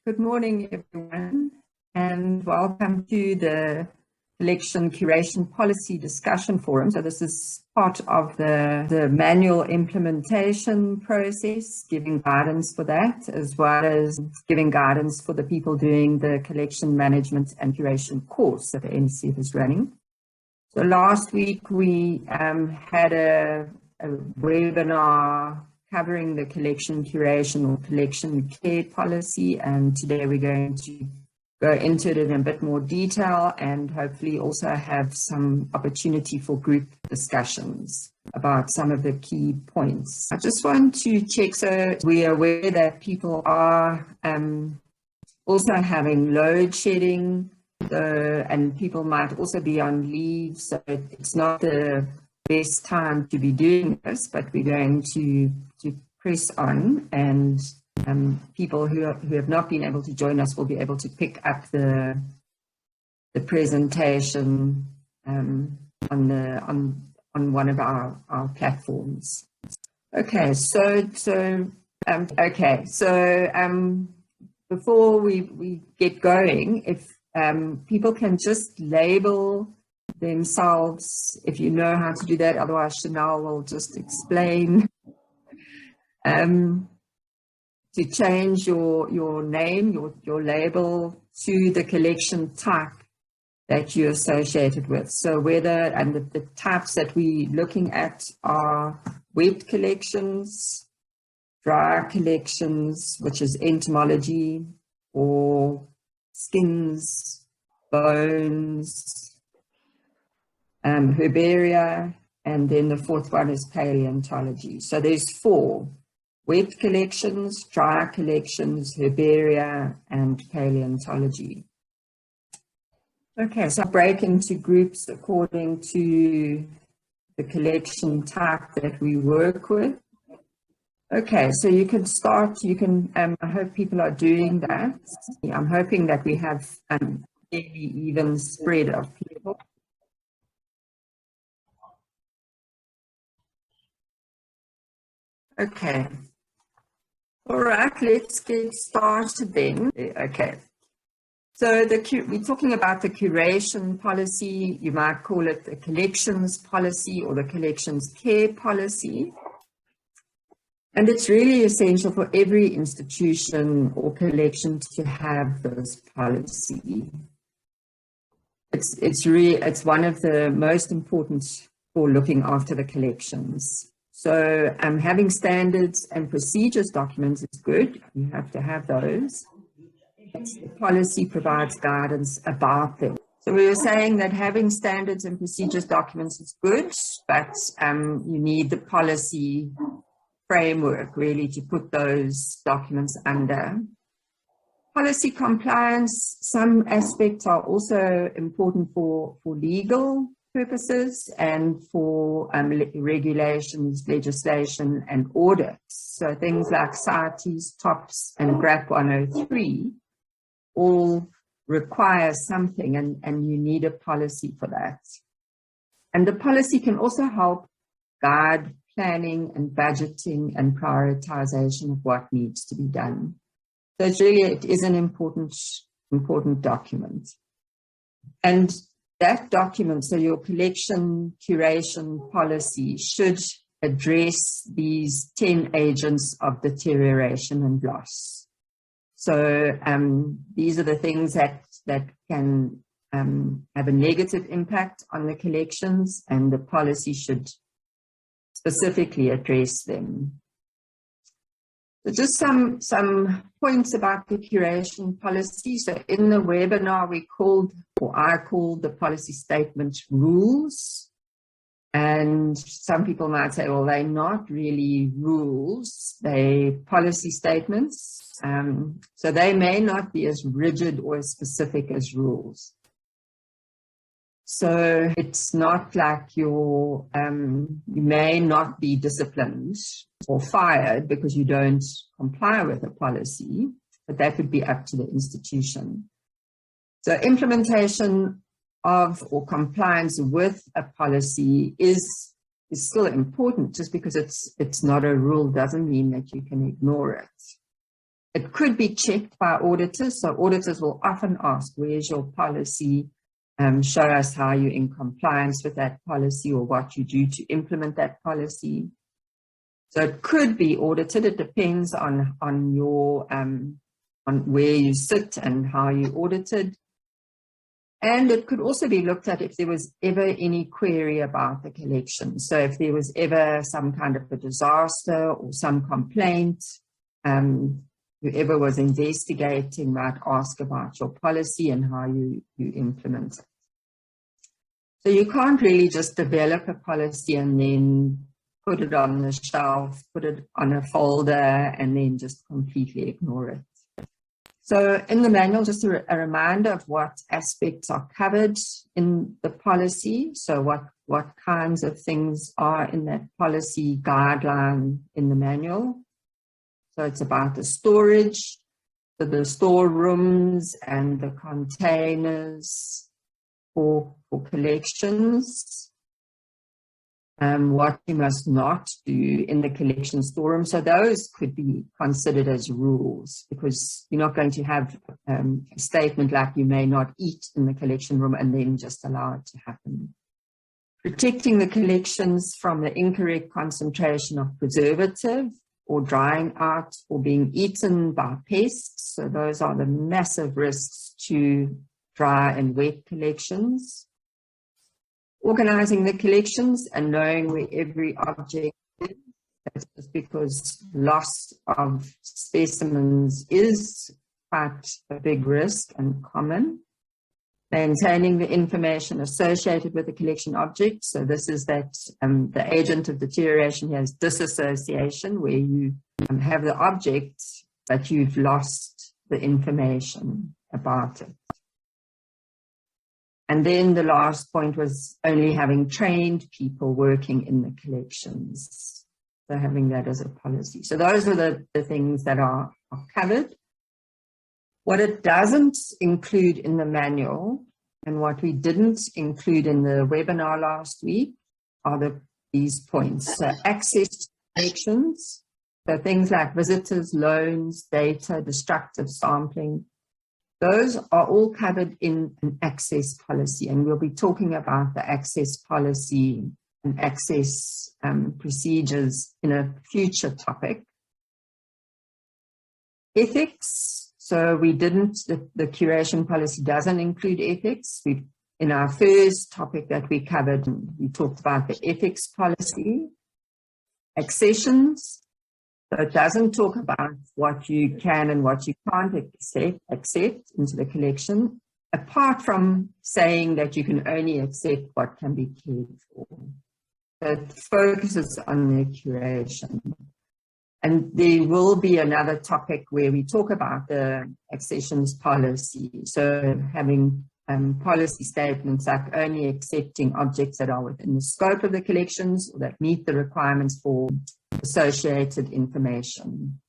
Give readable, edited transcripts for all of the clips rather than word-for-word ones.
Good morning, everyone, and welcome to the Collection Curation Policy Discussion Forum. So this is part of the manual implementation process, giving guidance for that, as well as giving guidance for the people doing the collection management and curation course that the NCF is running. So last week we had a webinar covering the collection curation or collection care policy, and today we're going to go into it in a bit more detail and hopefully also have some opportunity for group discussions about some of the key points. I just want to check, so we are aware that people are also having load shedding, and people might also be on leave, so it's not the best time to be doing this, but we're going to press on, and people who have not been able to join us will be able to pick up the presentation on one of our platforms. Okay, before we get going, if people can just label themselves, if you know how to do that, otherwise Chanel will just explain. To change your name, your label to the collection type that you're associated with. So whether, and the types that we're looking at are wet collections, dry collections, which is entomology, or skins, bones, herbaria, and then the fourth one is paleontology. So there's 4. Wet collections, dry collections, herbaria, and paleontology. Okay, so I'll break into groups according to the collection type that we work with. Okay, so you can start, I hope people are doing that. I'm hoping that we have a fairly even spread of people. Okay. All right, let's get started then. Okay, so we're talking about the curation policy. You might call it the collections policy or the collections care policy. And it's really essential for every institution or collection to have this policy. It's one of the most important for looking after the collections. So having standards and procedures documents is good. You have to have those. The policy provides guidance about them. So we were saying that having standards and procedures documents is good, but you need the policy framework really to put those documents under. Policy compliance, some aspects are also important for legal purposes and for regulations, legislation, and audits. So things like CITES, TOPS, and GRAP 103 all require something, and you need a policy for that. And the policy can also help guide planning and budgeting and prioritization of what needs to be done. So it is an important document. And that document, so your collection curation policy, should address these 10 agents of deterioration and loss. So these are the things that can have a negative impact on the collections, and the policy should specifically address them. So just some points about the curation policy. So in the webinar I called the policy statement rules. And some people might say, well, they're not really rules, they're policy statements. So they may not be as rigid or as specific as rules. So it's not like you may not be disciplined or fired because you don't comply with a policy, but that would be up to the institution. So implementation of or compliance with a policy is still important. Just because it's not a rule doesn't mean that you can ignore it. It could be checked by auditors. So auditors will often ask, where's your policy? Show us how you're in compliance with that policy or what you do to implement that policy. So it could be audited. It depends on your on where you sit and how you audited. And it could also be looked at if there was ever any query about the collection. So if there was ever some kind of a disaster or some complaint, whoever was investigating might ask about your policy and how you implement it. So you can't really just develop a policy and then put it on the shelf, put it on a folder, and then just completely ignore it. So in the manual, just a reminder of what aspects are covered in the policy. So what kinds of things are in that policy guideline in the manual. So it's about the storage, the storerooms and the containers for collections. What you must not do in the collection storeroom. So those could be considered as rules, because you're not going to have a statement like you may not eat in the collection room and then just allow it to happen. Protecting the collections from the incorrect concentration of preservative or drying out or being eaten by pests. So those are the massive risks to dry and wet collections. Organizing the collections and knowing where every object is. That's just because loss of specimens is quite a big risk and common. Maintaining the information associated with the collection object. So this is that the agent of deterioration here is disassociation, where you have the object, but you've lost the information about it. And then the last point was only having trained people working in the collections. So having that as a policy. So those are the things that are covered. What it doesn't include in the manual, and what we didn't include in the webinar last week, are these points. So access to collections, so things like visitors, loans, data, destructive sampling. Those are all covered in an access policy, and we'll be talking about the access policy and access procedures in a future topic. Ethics. So we didn't, the curation policy doesn't include ethics. In our first topic that we covered, we talked about the ethics policy. Accessions. So it doesn't talk about what you can and what you can't accept into the collection, apart from saying that you can only accept what can be cared for. So it focuses on the curation. And there will be another topic where we talk about the accessions policy. So having policy statements like only accepting objects that are within the scope of the collections or that meet the requirements for associated information.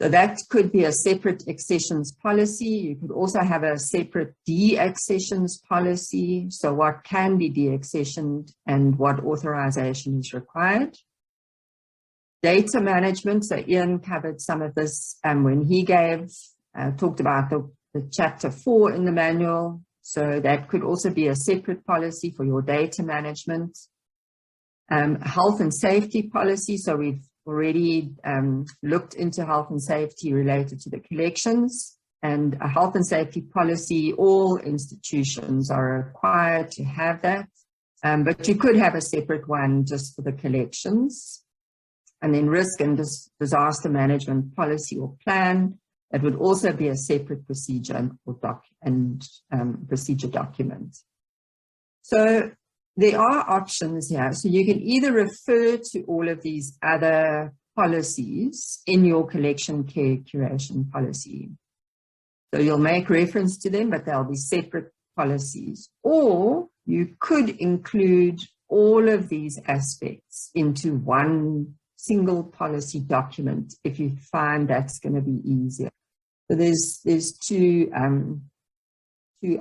So that could be a separate accessions policy. You could also have a separate de-accessions policy. So what can be de-accessioned and what authorization is required. Data management. So Ian covered some of this when he talked about the chapter 4 in the manual. So that could also be a separate policy for your data management. Health and safety policy. So we've already looked into health and safety related to the collections, and a health and safety policy, all institutions are required to have that, but you could have a separate one just for the collections. And then risk and disaster management policy or plan, that would also be a separate procedure and procedure document. So there are options here. So you can either refer to all of these other policies in your collection care curation policy. So you'll make reference to them, but they'll be separate policies. Or you could include all of these aspects into one single policy document if you find that's going to be easier. So there's two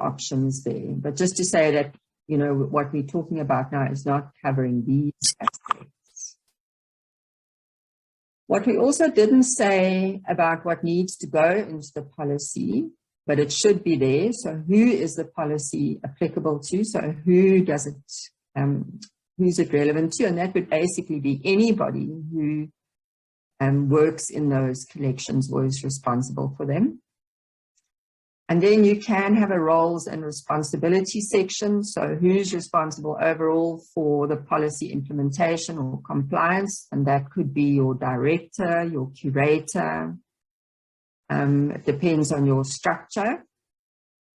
options there. But just to say that, you know, what we're talking about now is not covering these aspects. What we also didn't say about what needs to go into the policy, but it should be there. So who is the policy applicable to? So who does it, who's it relevant to? And that would basically be anybody who works in those collections or is responsible for them. And then you can have a roles and responsibility section. So who's responsible overall for the policy implementation or compliance? And that could be your director, your curator. It depends on your structure.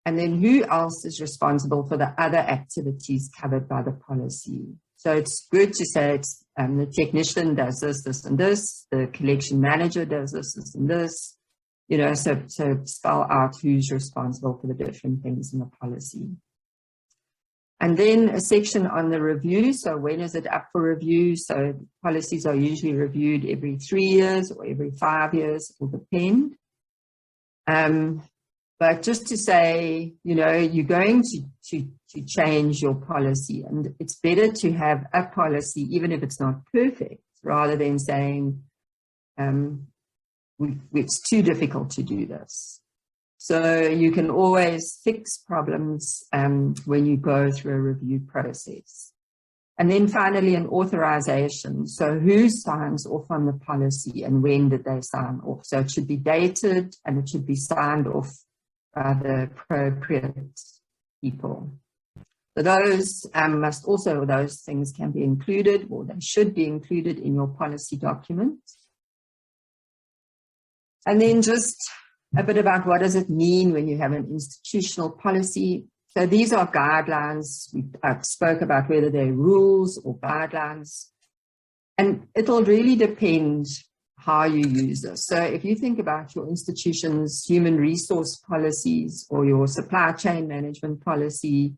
And then who else is responsible for the other activities covered by the policy? So it's good to say it's the technician does this, this, and this. The collection manager does this, this, and this. You know, so spell out who's responsible for the different things in the policy. And then a section on the review. So when is it up for review? So policies are usually reviewed every 3 years or every 5 years, it will depend. But just to say, you know, you're going to change your policy, and it's better to have a policy, even if it's not perfect, rather than saying, it's too difficult to do this. So you can always fix problems when you go through a review process. And then finally, an authorization. So who signs off on the policy and when did they sign off? So it should be dated and it should be signed off by the appropriate people. So those those things can be included, or they should be included in your policy document. And then just a bit about what does it mean when you have an institutional policy. So these are guidelines. I spoke about whether they're rules or guidelines. And it'll really depend how you use this. So if you think about your institution's human resource policies or your supply chain management policy,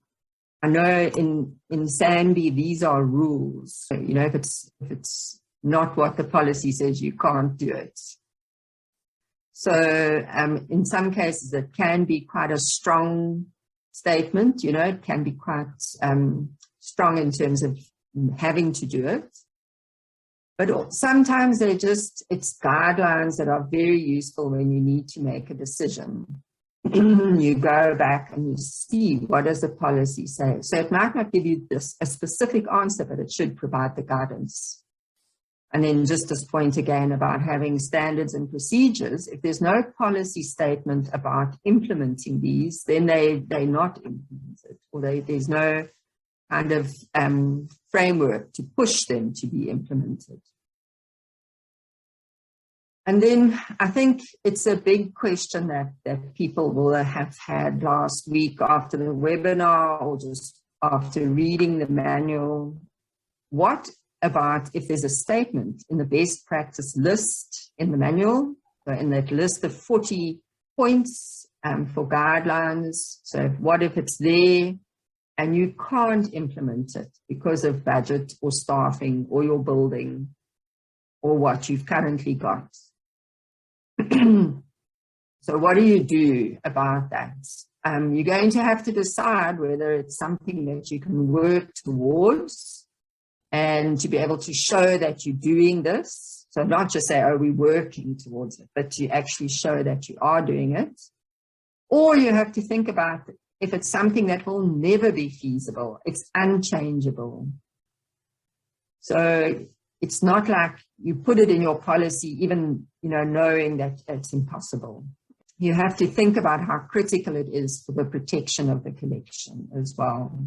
I know in SANBI, these are rules. So, you know, if it's not what the policy says, you can't do it. So in some cases, it can be quite a strong statement, you know, it can be quite strong in terms of having to do it. But sometimes it's guidelines that are very useful when you need to make a decision. You go back and you see, what does the policy say? So it might not give you a specific answer, but it should provide the guidance. And then just this point again about having standards and procedures, if there's no policy statement about implementing these, then they're not implemented, or there's no kind of framework to push them to be implemented. And then I think it's a big question that people will have had last week after the webinar or just after reading the manual. What about if there's a statement in the best practice list in the manual, so in that list of 40 points for guidelines. So what if it's there and you can't implement it because of budget or staffing or your building or what you've currently got? So what do you do about that? You're going to have to decide whether it's something that you can work towards and to be able to show that you're doing this. So not just say, oh, we're working towards it, but to actually show that you are doing it. Or you have to think about if it's something that will never be feasible, it's unchangeable. So it's not like you put it in your policy, even, you know, knowing that it's impossible. You have to think about how critical it is for the protection of the collection as well.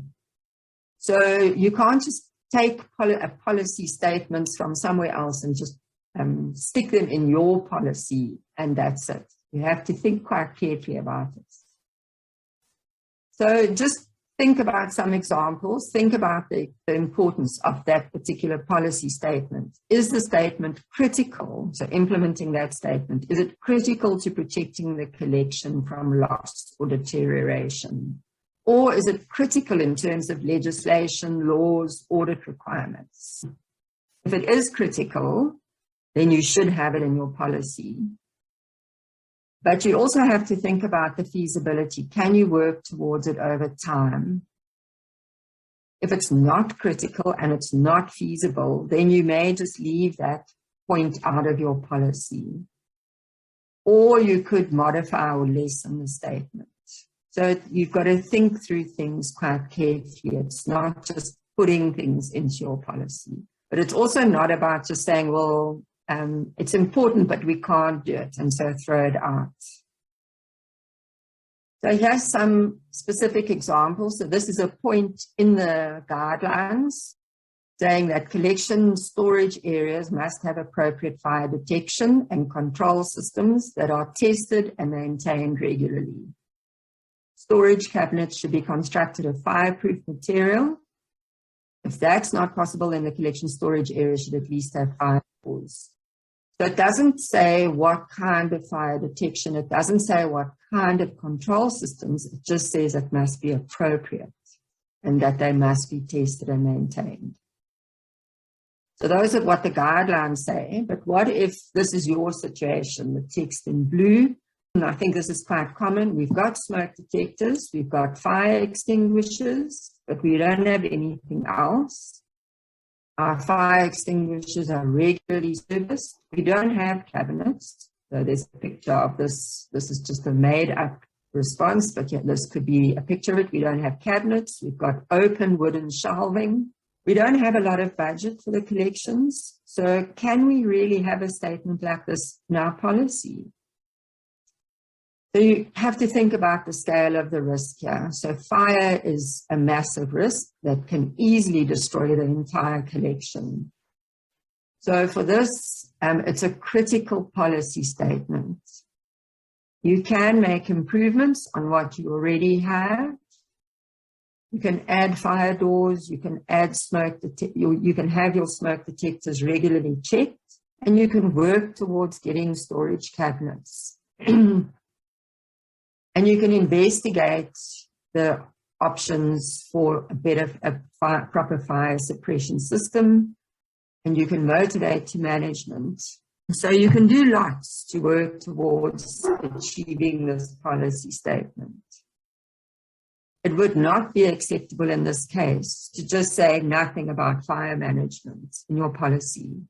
So you can't just take policy statements from somewhere else and just stick them in your policy and that's it. You have to think quite carefully about it. So just think about some examples. Think about the importance of that particular policy statement. Is the statement critical? So implementing that statement, is it critical to protecting the collection from loss or deterioration? Or is it critical in terms of legislation, laws, audit requirements? If it is critical, then you should have it in your policy. But you also have to think about the feasibility. Can you work towards it over time? If it's not critical and it's not feasible, then you may just leave that point out of your policy. Or you could modify or lessen the statement. So you've got to think through things quite carefully. It's not just putting things into your policy, but it's also not about just saying, well, it's important, but we can't do it, and so throw it out. So here's some specific examples. So this is a point in the guidelines saying that collection storage areas must have appropriate fire detection and control systems that are tested and maintained regularly. Storage cabinets should be constructed of fireproof material. If that's not possible, then the collection storage area should at least have fire doors. So it doesn't say what kind of fire detection, it doesn't say what kind of control systems, it just says it must be appropriate and that they must be tested and maintained. So those are what the guidelines say, but what if this is your situation, the text in blue? And I think this is quite common. We've got smoke detectors, we've got fire extinguishers, but we don't have anything else. Our fire extinguishers are regularly serviced. We don't have cabinets. So there's a picture of this. This is just a made up response, but yeah, this could be a picture of it. We don't have cabinets. We've got open wooden shelving. We don't have a lot of budget for the collections. So can we really have a statement like this in our policy? So you have to think about the scale of the risk here. So fire is a massive risk that can easily destroy the entire collection. So for this, it's a critical policy statement. You can make improvements on what you already have. You can add fire doors, you can add you can have your smoke detectors regularly checked, and you can work towards getting storage cabinets. And you can investigate the options for a proper fire suppression system, and you can motivate to management. So you can do lots to work towards achieving this policy statement. It would not be acceptable in this case to just say nothing about fire management in your policy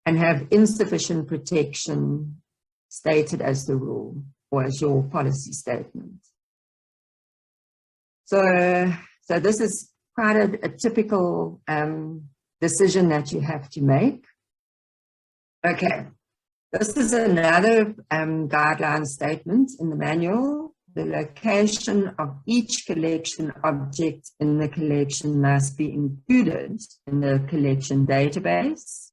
and have insufficient protection stated as the rule or as your policy statement. So this is quite a typical decision that you have to make. Okay, this is another guideline statement in the manual. The location of each collection object in the collection must be included in the collection database,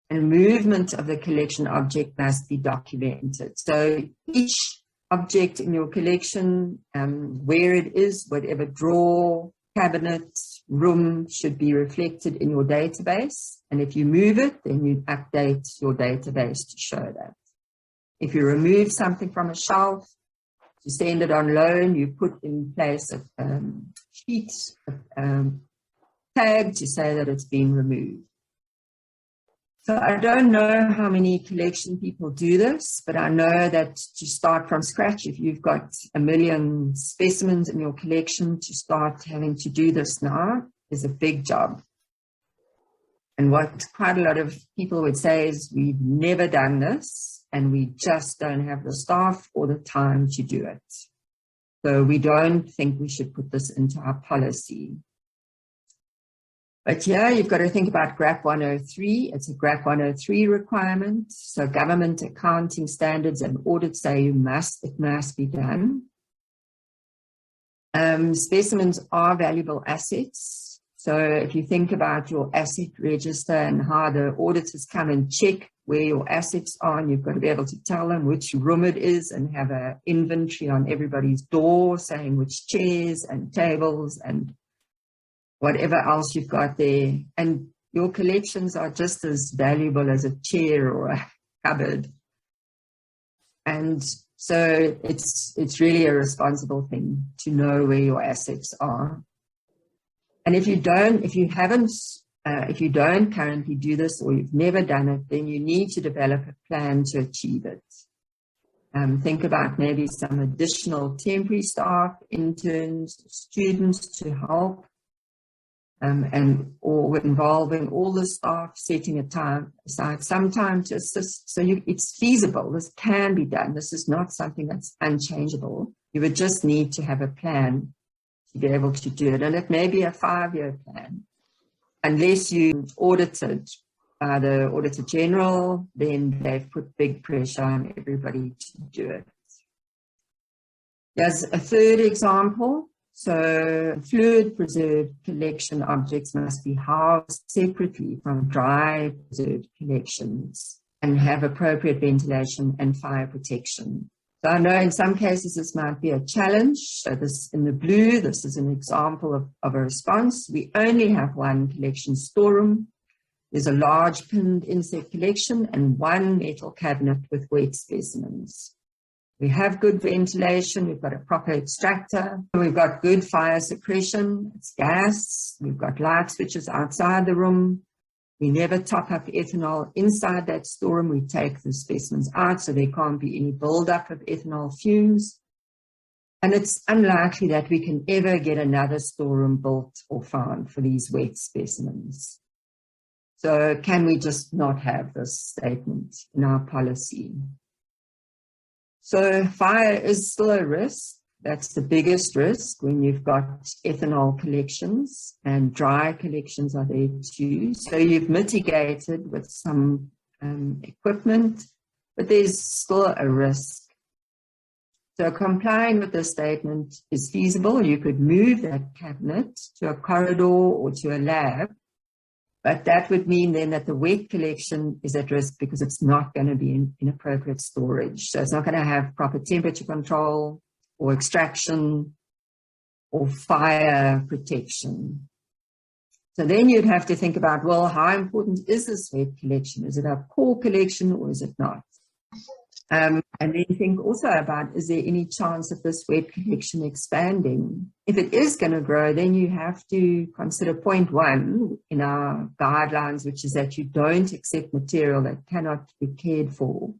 and movement of the collection object must be documented. So each object in your collection, where it is, whatever drawer, cabinet, room, should be reflected in your database. And if you move it, then you update your database to show that. If you remove something from a shelf, to send it on loan, you put in place a sheet, tag to say that it's been removed. So I don't know how many collection people do this, but I know that to start from scratch, if you've got 1 million specimens in your collection, to start having to do this now is a big job. And what quite a lot of people would say is, we've never done this, and we just don't have the staff or the time to do it. So we don't think we should put this into our policy. But yeah, you've got to think about GRAP 103. It's a GRAP 103 requirement. So government accounting standards and audits say it must be done. Specimens are valuable assets. So if you think about your asset register and how the auditors come and check where your assets are, and you've got to be able to tell them which room it is and have an inventory on everybody's door saying which chairs and tables and whatever else you've got there. And your collections are just as valuable as a chair or a cupboard. And so it's really a responsible thing to know where your assets are. And if you don't currently do this, or you've never done it, then you need to develop a plan to achieve it. Think about maybe some additional temporary staff, interns, students to help. or involving all the staff, setting a time aside, some time to assist. So it's feasible. This can be done. This is not something that's unchangeable. You would just need to have a plan to be able to do it. And it may be a 5-year plan. Unless you audited by the Auditor General, then they've put big pressure on everybody to do it. There's a third example. So fluid preserved collection objects must be housed separately from dry preserved collections and have appropriate ventilation and fire protection. So I know in some cases this might be a challenge. So this in the blue, this is an example of a response. We only have one collection storeroom. There's a large pinned insect collection and one metal cabinet with wet specimens. We have good ventilation, we've got a proper extractor, we've got good fire suppression, it's gas, we've got light switches outside the room. We never top up ethanol inside that storeroom. We take the specimens out so there can't be any buildup of ethanol fumes. And it's unlikely that we can ever get another storeroom built or found for these wet specimens. So can we just not have this statement in our policy? So fire is still a risk. That's the biggest risk when you've got ethanol collections, and dry collections are there too. So you've mitigated with some equipment, but there's still a risk. So complying with the statement is feasible. You could move that cabinet to a corridor or to a lab, but that would mean then that the wet collection is at risk because it's not going to be in appropriate storage. So it's not going to have proper temperature control or extraction or fire protection. So then you'd have to think about, well, how important is this wet collection? Is it a core collection or is it not? And then think also about, is there any chance of this wet collection expanding? If it is going to grow, then you have to consider point 1 in our guidelines, which is that you don't accept material that cannot be cared for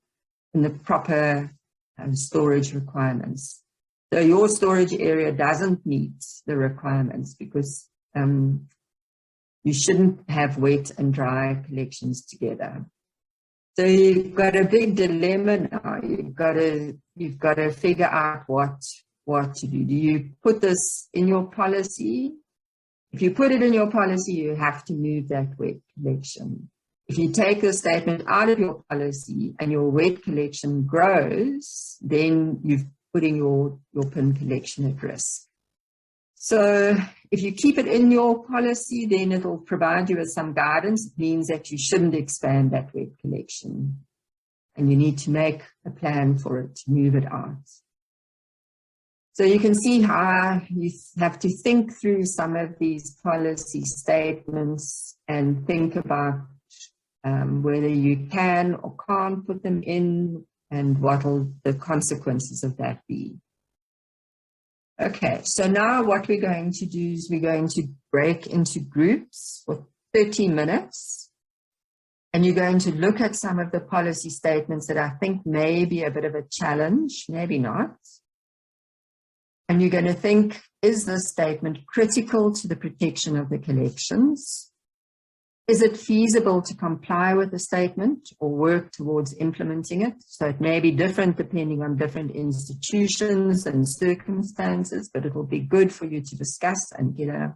in the proper storage requirements. So your storage area doesn't meet the requirements because you shouldn't have wet and dry collections together. So you've got a big dilemma now. You've got to figure out what to do. Do you put this in your policy? If you put it in your policy, you have to move that wet collection. If you take the statement out of your policy and your wet collection grows, then you're putting your pin collection at risk. So if you keep it in your policy, then it'll provide you with some guidance. It means that you shouldn't expand that wet collection. And you need to make a plan for it, to move it out. So you can see how you have to think through some of these policy statements and think about whether you can or can't put them in and what will the consequences of that be. Okay, so now what we're going to do is we're going to break into groups for 30 minutes. And you're going to look at some of the policy statements that I think may be a bit of a challenge, maybe not. And you're going to think, is this statement critical to the protection of the collections? Is it feasible to comply with the statement or work towards implementing it? So it may be different depending on different institutions and circumstances, but it will be good for you to discuss and get an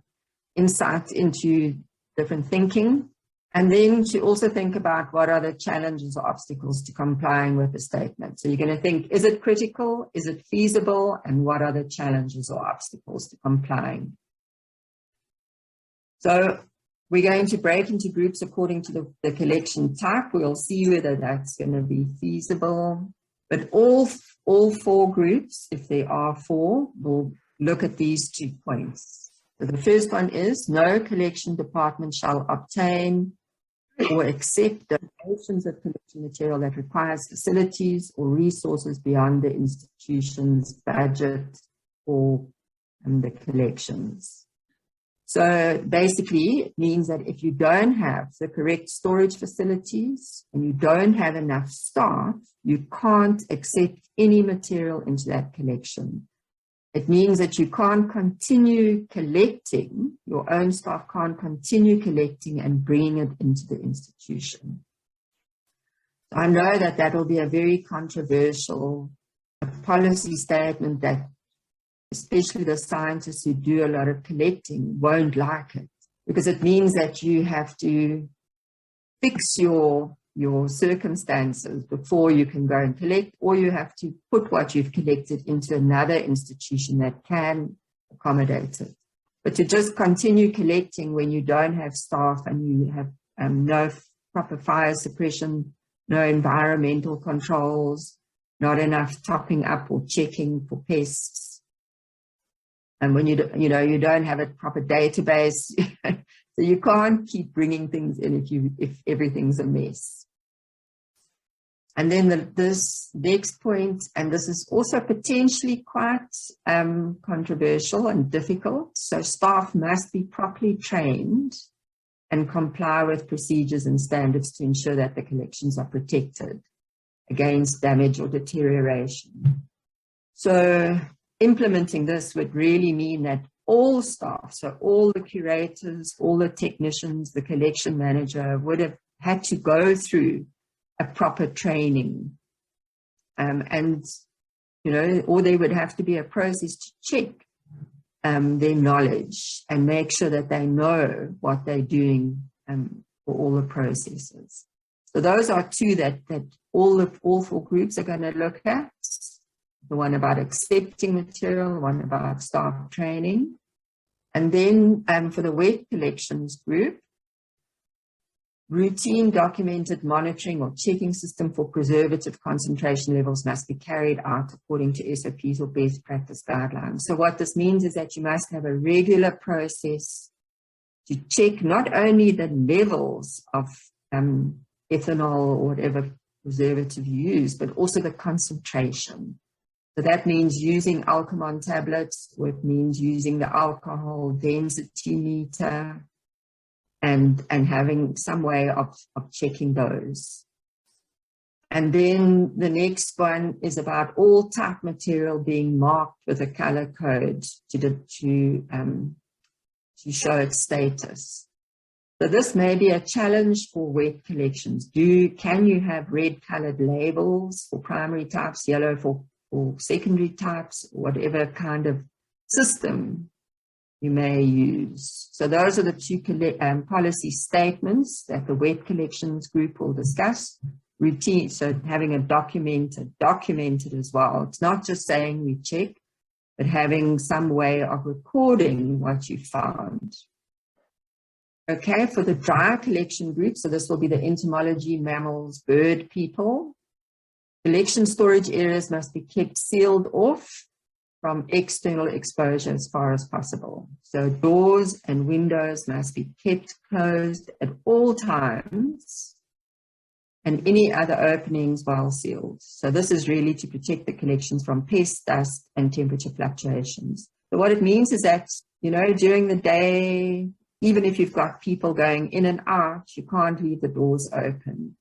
insight into different thinking. And then to also think about what are the challenges or obstacles to complying with the statement. So you're going to think, is it critical? Is it feasible? And what are the challenges or obstacles to complying? So we're going to break into groups according to the collection type. We'll see whether that's going to be feasible. But all 4 groups, if there are 4, will look at these 2 points. So the first one is, no collection department shall obtain or accept donations of collection material that requires facilities or resources beyond the institution's budget or the collections. So basically, it means that if you don't have the correct storage facilities and you don't have enough staff, you can't accept any material into that collection. It means that you can't continue collecting, your own staff can't continue collecting and bringing it into the institution. I know that that will be a very controversial policy statement that especially the scientists who do a lot of collecting won't like it, because it means that you have to fix your circumstances before you can go and collect, or you have to put what you've collected into another institution that can accommodate it. But to just continue collecting when you don't have staff and you have no proper fire suppression, no environmental controls, not enough topping up or checking for pests, and when you don't have a proper database, so you can't keep bringing things in if everything's a mess. And then this next point, and this is also potentially quite controversial and difficult. So staff must be properly trained and comply with procedures and standards to ensure that the collections are protected against damage or deterioration. So implementing this would really mean that all staff, so all the curators, all the technicians, the collection manager would have had to go through a proper training, and or there would have to be a process to check their knowledge and make sure that they know what they're doing for all the processes. So those are two that all four groups are going to look at. The one about accepting material, the one about staff training. And then for the wet collections group, routine documented monitoring or checking system for preservative concentration levels must be carried out according to SOPs or best practice guidelines. So what this means is that you must have a regular process to check not only the levels of ethanol or whatever preservative you use, but also the concentration. So that means using Alcomon tablets, or it means using the alcohol density meter, and having some way of checking those. And then the next one is about all type material being marked with a color code to show its status. So this may be a challenge for wet collections. Can you have red colored labels for primary types, yellow for secondary types, whatever kind of system you may use? So those are the two policy statements that the wet collections group will discuss. Routine, so having a documented as well. It's not just saying we check, but having some way of recording what you found. Okay, for the dry collection group, so this will be the entomology, mammals, bird people. Collection storage areas must be kept sealed off from external exposure as far as possible. So doors and windows must be kept closed at all times, and any other openings while sealed. So this is really to protect the collections from pests, dust, and temperature fluctuations. So what it means is that, during the day, even if you've got people going in and out, you can't leave the doors open.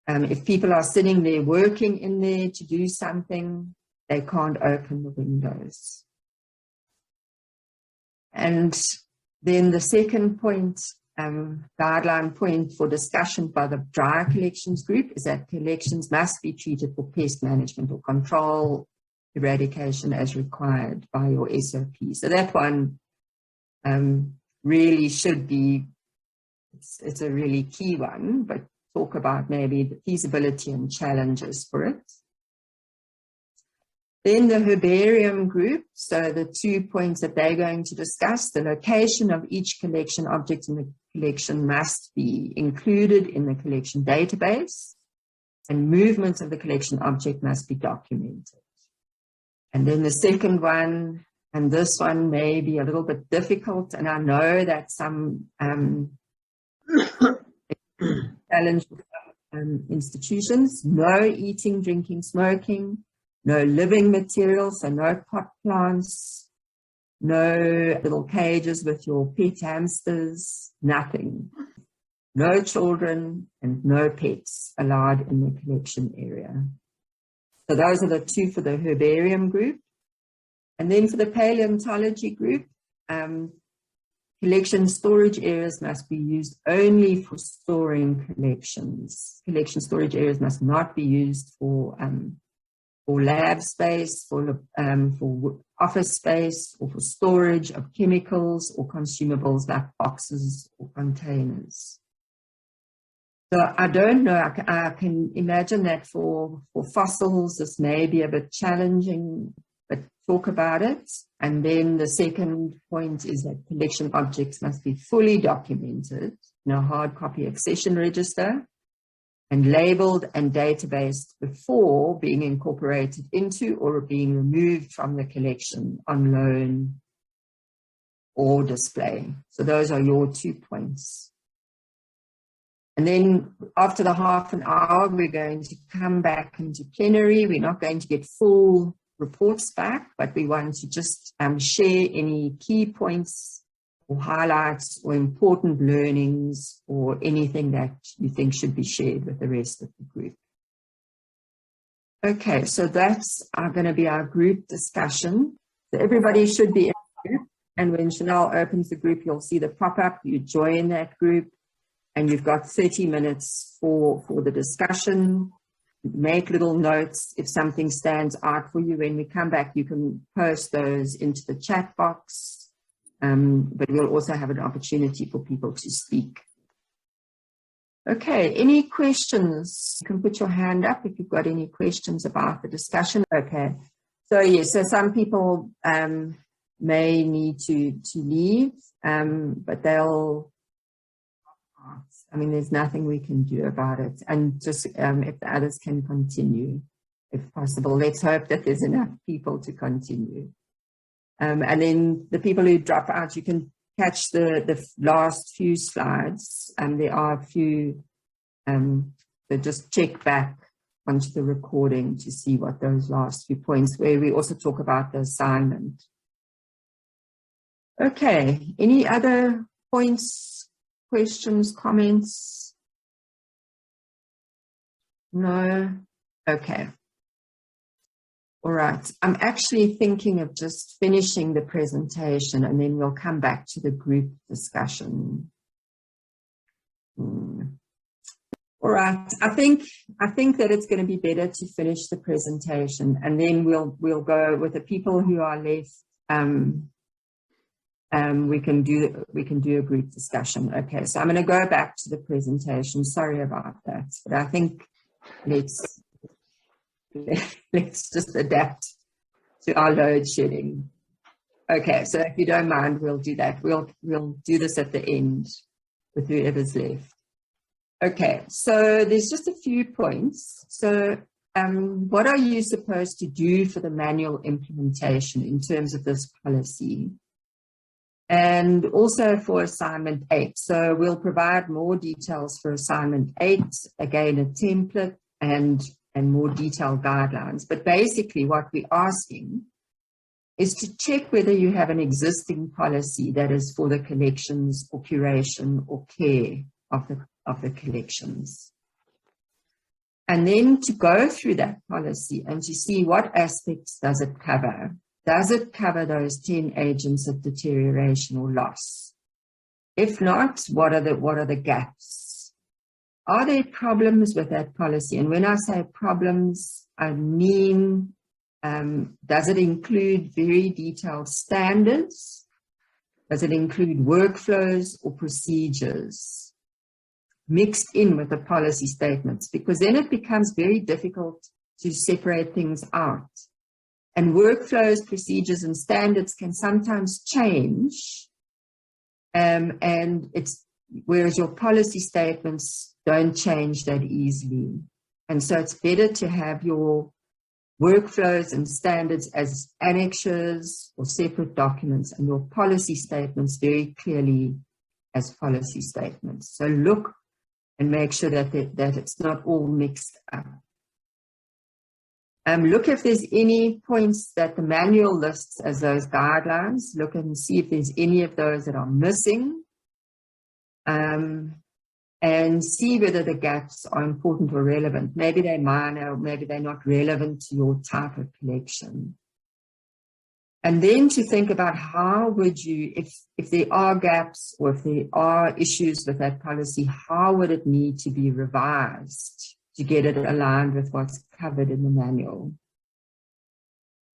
If people are sitting there working in there to do something, they can't open the windows. And then the second point, guideline point for discussion by the dry collections group is that collections must be treated for pest management or control eradication as required by your SOP. So that one really should be, it's a really key one, but talk about maybe the feasibility and challenges for it. Then the herbarium group, so the 2 points that they're going to discuss, the location of each collection object in the collection must be included in the collection database, and movements of the collection object must be documented. And then the second one, and this one may be a little bit difficult, and I know that some challenge institutions, no eating, drinking, smoking, no living materials, so no pot plants, no little cages with your pet hamsters, nothing. No children and no pets allowed in the collection area. So those are the two for the herbarium group. And then for the paleontology group, collection storage areas must be used only for storing collections. Collection storage areas must not be used for lab space, for office space, or for storage of chemicals or consumables like boxes or containers. So I don't know, I can imagine that for fossils, this may be a bit challenging, but talk about it. And then the second point is that collection objects must be fully documented in a hard copy accession register and labeled and databased before being incorporated into or being removed from the collection on loan or display. So those are your 2 points. And then after the half an hour, we're going to come back into plenary. We're not going to get full reports back, but we want to just share any key points or highlights or important learnings or anything that you think should be shared with the rest of the group. Okay, so that's going to be our group discussion. So everybody should be in the group, and when Chanel opens the group, you'll see the pop-up. You join that group, and you've got 30 minutes for the discussion. Make little notes. If something stands out for you, when we come back, you can post those into the chat box. But we'll also have an opportunity for people to speak. Okay, any questions? You can put your hand up if you've got any questions about the discussion. Okay, so yes, so some people may need to leave, but they'll, I mean, there's nothing we can do about it. And just if the others can continue, if possible. Let's hope that there's enough people to continue. And then the people who drop out, you can catch the last few slides. There are a few, so just check back onto the recording to see what those last few points, where we also talk about the assignment. Okay, any other points, questions, comments? No? Okay. All right, I'm actually thinking of just finishing the presentation and then we'll come back to the group discussion. All right, I think that it's going to be better to finish the presentation and then we'll go with the people who are left. We can do a group discussion. Okay, so I'm going to go back to the presentation. Sorry about that, but I think let's just adapt to our load shedding. Okay, so if you don't mind, we'll do that. We'll do this at the end with whoever's left. Okay, so there's just a few points. So what are you supposed to do for the manual implementation in terms of this policy? And also for assignment 8. So we'll provide more details for assignment 8, again, a template and more detailed guidelines. But basically what we're asking is to check whether you have an existing policy that is for the collections or curation or care of the collections. And then to go through that policy and to see what aspects does it cover. Does it cover those 10 agents of deterioration or loss? If not, what are the gaps? Are there problems with that policy? And when I say problems, I mean, does it include very detailed standards? Does it include workflows or procedures mixed in with the policy statements? Because then it becomes very difficult to separate things out. And workflows, procedures, and standards can sometimes change. And whereas your policy statements don't change that easily. And so it's better to have your workflows and standards as annexures or separate documents and your policy statements very clearly as policy statements. So look and make sure that it's not all mixed up. Look if there's any points that the manual lists as those guidelines. Look and see if there's any of those that are missing. And see whether the gaps are important or relevant. Maybe they're minor, maybe they're not relevant to your type of collection. And then to think about how would you, if there are gaps or if there are issues with that policy, how would it need to be revised to get it aligned with what's covered in the manual?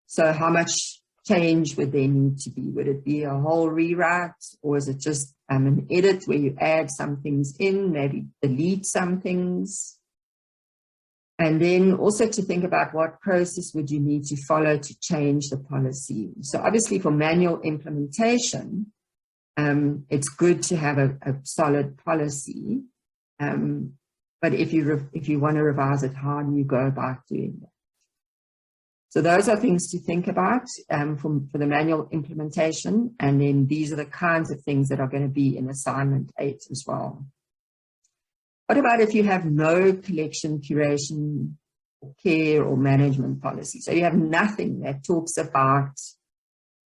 So how much change would there need to be? Would it be a whole rewrite, or is it just an edit where you add some things in, maybe delete some things? And then also to think about what process would you need to follow to change the policy. So obviously for manual implementation, it's good to have a solid policy. But if you want to revise it, how do you go about doing that? So those are things to think about for the manual implementation. And then these are the kinds of things that are going to be in assignment 8 as well. What about if you have no collection, curation, or care or management policy? So you have nothing that talks about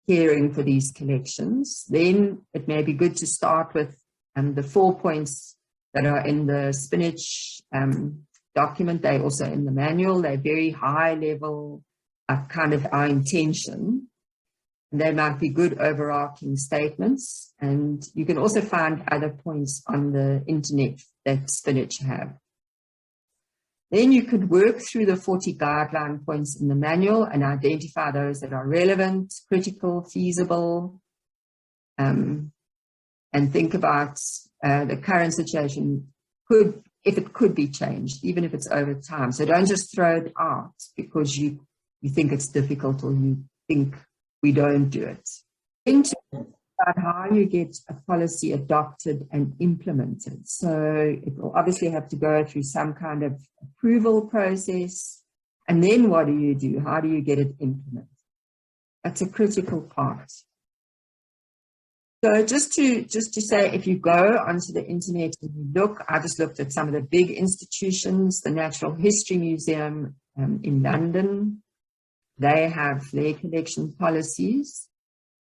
caring for these collections. Then it may be good to start with the 4 points that are in the spinach document. They're also in the manual. They're very high level, kind of our intention. And they might be good overarching statements. And you can also find other points on the internet that Spinach have. Then you could work through the 40 guideline points in the manual and identify those that are relevant, critical, feasible, and think about the current situation if it could be changed, even if it's over time. So don't just throw it out because you think it's difficult or you think we don't do it. Then to think about how you get a policy adopted and implemented. So it will obviously have to go through some kind of approval process. And then what do? How do you get it implemented? That's a critical part. So just to say, if you go onto the internet and you look, I just looked at some of the big institutions, the Natural History Museum in London. They have their collection policies.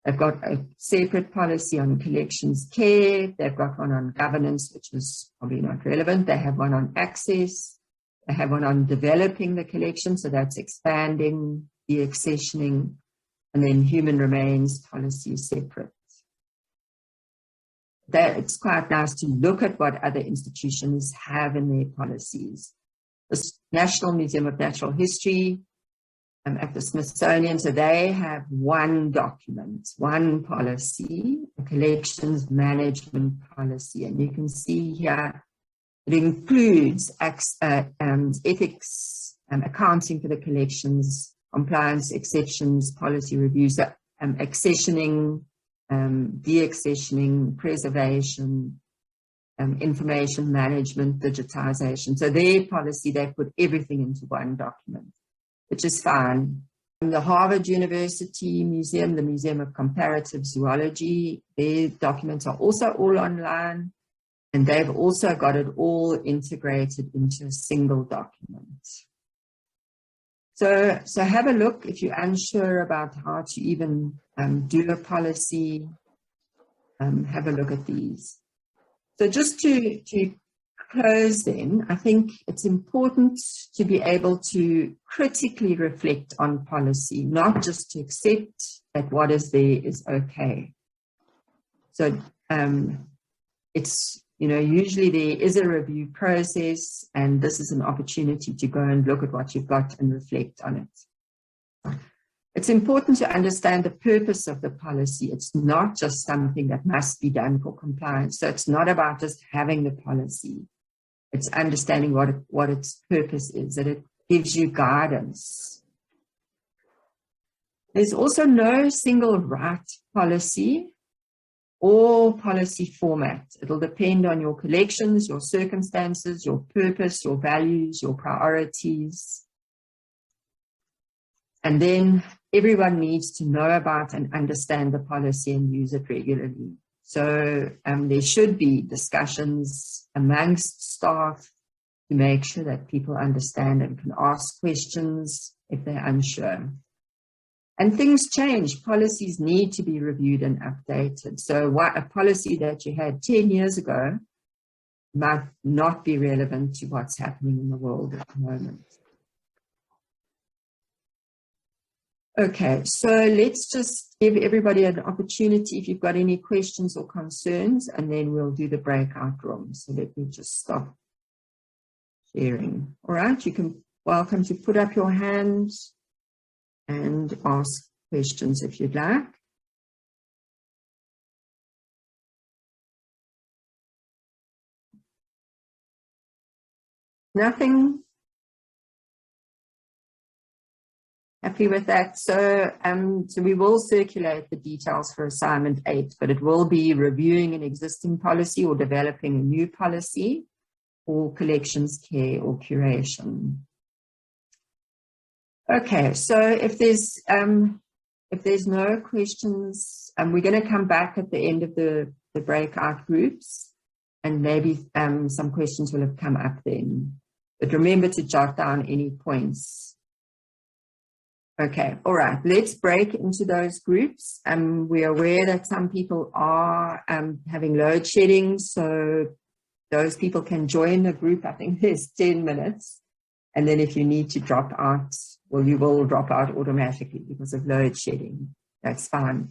They've got a separate policy on collections care. They've got one on governance, which is probably not relevant. They have one on access. They have one on developing the collection. So that's expanding, deaccessioning, and then human remains policy is separate. It's quite nice to look at what other institutions have in their policies. The National Museum of Natural History, at the Smithsonian, so they have one document, one policy, a collections management policy. And you can see here, it includes ethics, accounting for the collections, compliance, exceptions, policy reviews, accessioning, deaccessioning, preservation, information management, digitization. So their policy, they put everything into one document, which is fine. The Harvard University Museum, the Museum of Comparative Zoology, their documents are also all online, and they've also got it all integrated into a single document. So have a look if you're unsure about how to even do a policy, have a look at these. So just to close then, I think it's important to be able to critically reflect on policy, not just to accept that what is there is okay. So it's, usually there is a review process, and this is an opportunity to go and look at what you've got and reflect on it. It's important to understand the purpose of the policy. It's not just something that must be done for compliance. So it's not about just having the policy. It's understanding what its purpose is, that it gives you guidance. There's also no single right policy or policy format. It'll depend on your collections, your circumstances, your purpose, your values, your priorities. And then everyone needs to know about and understand the policy and use it regularly. So there should be discussions amongst staff to make sure that people understand and can ask questions if they're unsure. And things change. Policies need to be reviewed and updated. So a policy that you had 10 years ago might not be relevant to what's happening in the world at the moment. Okay, so let's just give everybody an opportunity if you've got any questions or concerns, and then we'll do the breakout room. So let me just stop sharing. All right, you can welcome to put up your hand and ask questions if you'd like. Nothing? Happy with that? So, so we will circulate the details for assignment 8, but it will be reviewing an existing policy or developing a new policy or collections care or curation. Okay, so if there's no questions, we're going to come back at the end of the breakout groups, and maybe some questions will have come up then. But remember to jot down any points. Okay, all right, let's break into those groups. We're aware that some people are having load shedding, so those people can join the group. I think there's 10 minutes. And then if you need to drop out, well, you will drop out automatically because of load shedding. That's fine.